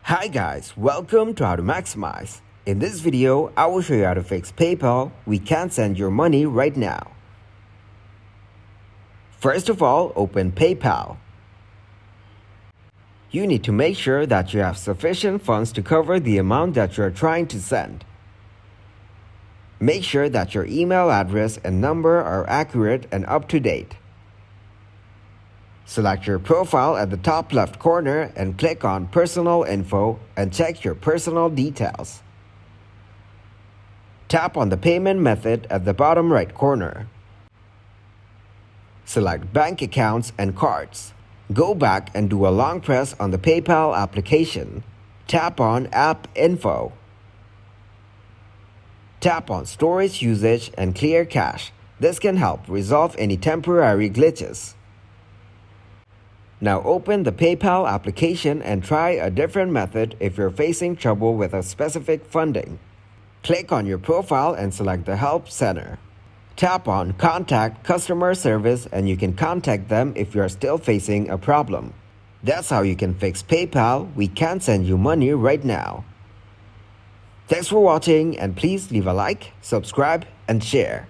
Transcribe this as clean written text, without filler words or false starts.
Hi guys, welcome to How to Maximize. In this video, I will show you how to fix PayPal. We can't send your money right now. First of all, open PayPal. You need to make sure that you have sufficient funds to cover the amount that you are trying to send. Make sure that your email address and number are accurate and up to date. Select your profile at the top left corner and click on Personal Info and check your personal details. Tap on the payment method at the bottom right corner. Select Bank Accounts and Cards. Go back and do a long press on the PayPal application. Tap on App Info. Tap on Storage Usage and Clear Cache. This can help resolve any temporary glitches. Now open the PayPal application and try a different method if you're facing trouble with a specific funding. Click on your profile and select the Help Center. Tap on Contact Customer Service and you can contact them if you're still facing a problem. That's how you can fix PayPal. We can't send you money right now. Thanks for watching and please leave a like, subscribe, and share.